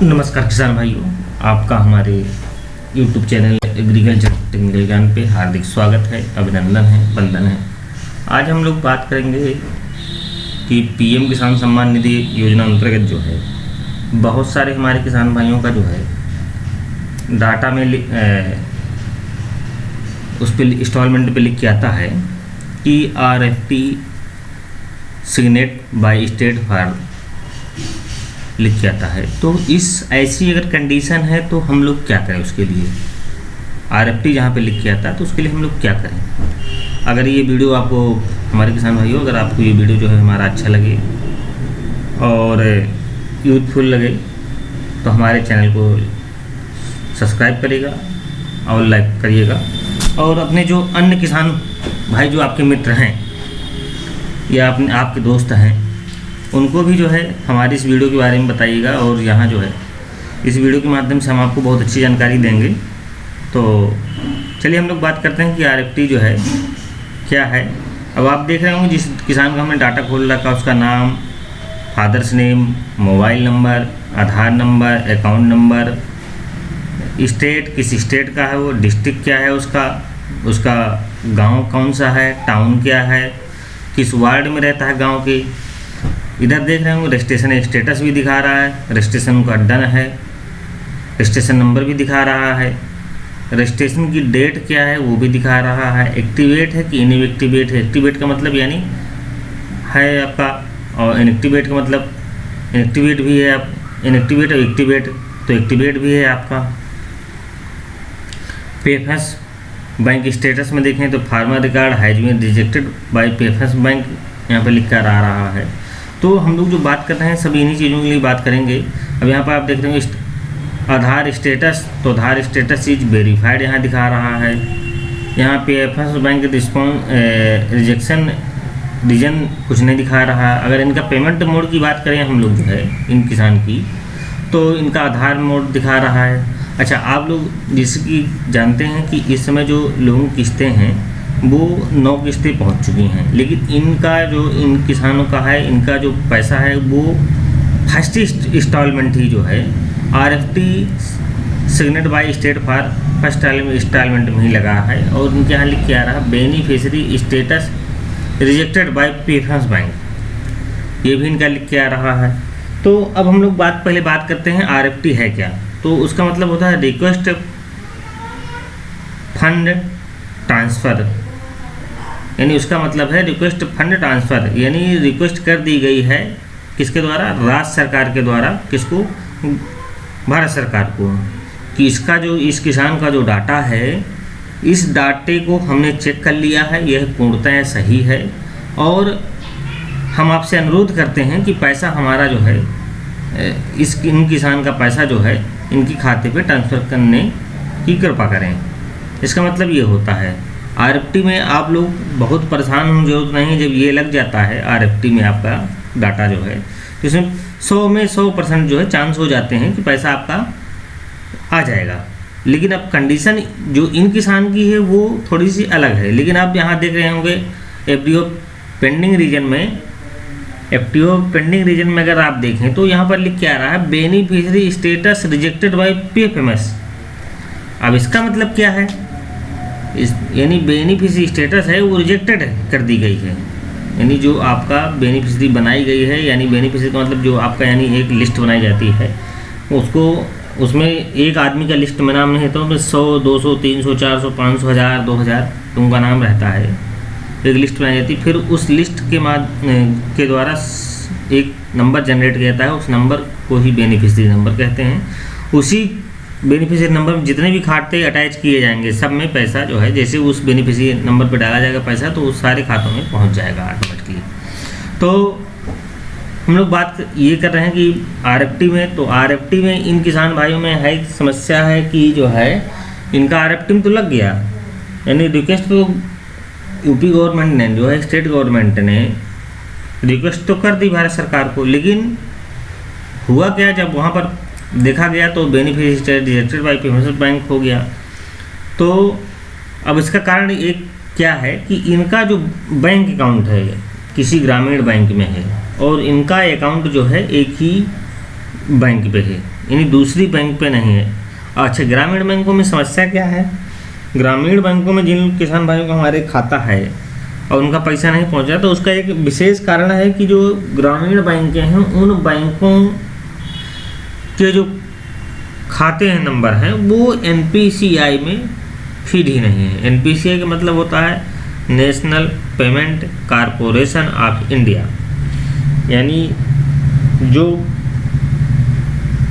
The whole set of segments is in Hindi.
नमस्कार किसान भाइयों, आपका हमारे YouTube चैनल एग्रीकल्चर टेक्निकल ज्ञान पे हार्दिक स्वागत है, अभिनंदन है, वंदन है। आज हम लोग बात करेंगे कि पीएम किसान सम्मान निधि योजना अंतर्गत जो है बहुत सारे हमारे किसान भाइयों का जो है डाटा में उस पर इंस्टॉलमेंट पे लिख के आता है कि RFP signed by state for लिख के आता है। तो इस ऐसी अगर कंडीशन है तो हम लोग क्या करें उसके लिए, RFP जहाँ पे लिख के आता है तो उसके लिए हम लोग क्या करें। अगर ये वीडियो आपको हमारे किसान भाइयों, अगर आपको ये वीडियो जो है हमारा अच्छा लगे और यूथफुल लगे तो हमारे चैनल को सब्सक्राइब करिएगा और लाइक करिएगा, और अपने जो अन्य किसान भाई जो आपके मित्र हैं या अपने आपके दोस्त हैं उनको भी जो है हमारी इस वीडियो के बारे में बताइएगा। और यहाँ जो है इस वीडियो के माध्यम से हम आपको बहुत अच्छी जानकारी देंगे। तो चलिए हम लोग बात करते हैं कि RFP जो है क्या है। अब आप देख रहे होंगे जिस किसान का हमने डाटा खोल रखा उसका नाम, फादर्स नेम, मोबाइल नंबर, आधार नंबर, अकाउंट नंबर, स्टेट किस स्टेट का है वो, डिस्ट्रिक्ट क्या है उसका गांव कौन सा है, टाउन क्या है, किस वार्ड में रहता है गांव के। इधर देख रहे होंगे रजिस्ट्रेशन स्टेटस भी दिखा रहा है, रजिस्ट्रेशन का डन है, रजिस्ट्रेशन नंबर भी दिखा रहा है, रजिस्ट्रेशन की डेट क्या है वो भी दिखा रहा है, एक्टिवेट है कि इनएक्टिवेट है। एक्टिवेट का मतलब यानी है आपका, और इनएक्टिवेट का मतलब इनएक्टिवेट भी है, आप इनएक्टिवेट और एक्टिवेट, तो एक्टिवेट भी है आपका। पेफेंस बैंक स्टेटस में देखें तो farmer record has been rejected by PFMS bank यहाँ पर लिख कर आ रहा है। तो हम लोग जो बात कर रहे हैं सब इन्हीं चीज़ों के लिए बात करेंगे। अब यहाँ पर आप देख रहे हैं आधार स्टेटस, तो आधार स्टेटस इज वेरीफाइड यहाँ दिखा रहा है। यहाँ पे पेफेंस बैंक रिजेक्शन रीजन कुछ नहीं दिखा रहा है। अगर इनका पेमेंट मोड की बात करें हम लोग जो है इन किसान की, तो इनका आधार मोड दिखा रहा है। अच्छा, आप लोग जिसकी जानते हैं कि इस समय जो लोगों की किस्तें हैं वो 9 किस्तें पहुंच चुकी हैं, लेकिन इनका जो इन किसानों का है इनका जो पैसा है वो फर्स्ट इंस्टॉलमेंट ही जो है RFP signed by state for first instalment में ही लगा है। और इनके यहाँ लिख के आ रहा है beneficiary status rejected by PFMS bank, ये भी इनका लिख के आ रहा है। तो अब हम लोग पहले बात करते हैं RFP है क्या। तो उसका मतलब होता है रिक्वेस्ट फंड ट्रांसफ़र, यानी उसका मतलब है रिक्वेस्ट फंड ट्रांसफ़र, यानी रिक्वेस्ट कर दी गई है किसके द्वारा, राज्य सरकार के द्वारा, किसको, भारत सरकार को, कि इसका जो इस किसान का जो डाटा है इस डाटे को हमने चेक कर लिया है, यह पूर्णतः सही है और हम आपसे अनुरोध करते हैं कि पैसा हमारा जो है इन किसान का पैसा जो है इनकी खाते पे ट्रांसफ़र करने की कृपा करें। इसका मतलब ये होता है। RFP में आप लोग बहुत परेशान होने की जरूरत नहीं, जब ये लग जाता है RFP में आपका डाटा जो है तो इसमें 100 में 100% जो है चांस हो जाते हैं कि पैसा आपका आ जाएगा। लेकिन अब कंडीशन जो इन किसान की है वो थोड़ी सी अलग है। लेकिन आप यहाँ देख रहे होंगे FDO पेंडिंग रीजन में अगर आप देखें तो यहाँ पर लिख के आ रहा है beneficiary status rejected bye PFMS। अब इसका मतलब क्या है, यानी बेनिफिशियरी स्टेटस है वो रिजेक्टेड कर दी गई है, यानी जो आपका बेनिफिशियरी बनाई गई है, यानी बेनिफिशियरी का मतलब जो आपका यानी एक लिस्ट बनाई जाती है उसको, उसमें एक आदमी का लिस्ट में नाम नहीं रहता, उसमें 100, 200, 300, 400, 500, 1000, 2000 उनका नाम रहता है, एक लिस्ट बनाई जाती है। फिर उस लिस्ट के द्वारा एक नंबर जनरेट किया जाता है, उस नंबर को ही बेनिफिशियरी नंबर कहते हैं। उसी बेनिफिशियरी नंबर में जितने भी खाते अटैच किए जाएंगे सब में पैसा जो है, जैसे उस बेनिफिशियरी नंबर पर डाला जाएगा पैसा तो उस सारे खातों में पहुंच जाएगा ऑटोमेटिकली। तो हम लोग बात ये कर रहे हैं कि RFP में, तो RFP में इन किसान भाइयों में है समस्या है कि जो है इनका RFP में तो लग गया, यानी रिक्वेस्ट तो यूपी गवर्नमेंट ने जो है स्टेट गवर्नमेंट ने रिक्वेस्ट तो कर दी भारत सरकार को, लेकिन हुआ क्या, जब वहाँ पर देखा गया तो beneficiary rejected by PFMS bank हो गया। तो अब इसका कारण एक क्या है कि इनका जो बैंक अकाउंट है किसी ग्रामीण बैंक में है और इनका अकाउंट जो है एक ही बैंक पे है, यानी दूसरी बैंक पे नहीं है। अच्छा, ग्रामीण बैंकों में समस्या क्या है? ग्रामीण बैंकों में जिन किसान भाइयों का हमारे खाता है और उनका पैसा नहीं पहुंचा, तो उसका एक विशेष कारण है कि जो ग्रामीण बैंकें हैं उन बैंकों के जो खाते हैं नंबर हैं वो NPCI में फीड ही नहीं है। NPCI का मतलब होता है national payment corporation of India, यानी जो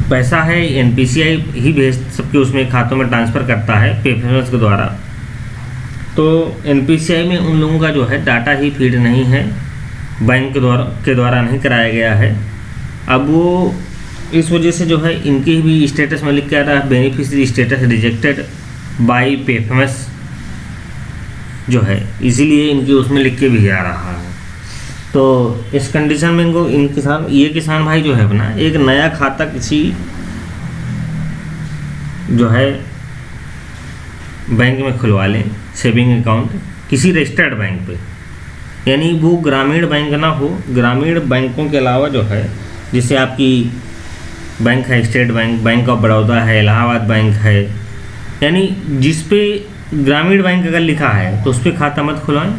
पैसा है NPCI ही भेज सबके उसमें खातों में ट्रांसफ़र करता है पेमेंट्स के द्वारा। तो NPCI में उन लोगों का जो है डाटा ही फीड नहीं है, बैंक के द्वारा नहीं कराया गया है। अब वो इस वजह से जो है इनके भी स्टेटस में लिख के आ रहा है beneficiary status rejected by PFMS जो है, इसीलिए इनके उसमें लिख के भी आ रहा है। तो इस कंडीशन में इनको ये किसान भाई जो है अपना एक नया खाता किसी जो है बैंक में खुलवा लें, सेविंग अकाउंट किसी रजिस्टर्ड बैंक पे, यानी वो ग्रामीण बैंक ना हो। ग्रामीण बैंकों के अलावा जो है जैसे आपकी बैंक है state bank, bank of Baroda है, इलाहाबाद बैंक है, यानी जिस पे ग्रामीण बैंक अगर लिखा है तो उस पर खाता मत खुलवाएं,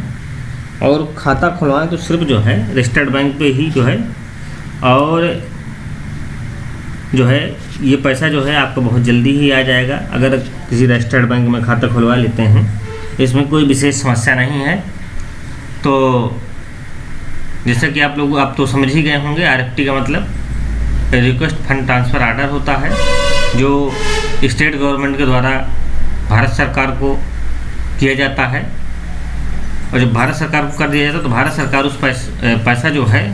और खाता खुलवाएं तो सिर्फ जो है रजिस्टर्ड बैंक पे ही जो है, और जो है ये पैसा जो है आपको बहुत जल्दी ही आ जाएगा अगर किसी रजिस्टर्ड बैंक में खाता खुलवा लेते हैं। इसमें कोई विशेष समस्या नहीं है। तो जैसा कि आप तो समझ ही गए होंगे, RFT का मतलब रिक्वेस्ट फंड ट्रांसफ़र आर्डर होता है, जो स्टेट गवर्नमेंट के द्वारा भारत सरकार को किया जाता है, और जब भारत सरकार को कर दिया जाता है तो भारत सरकार उस पैसा जो है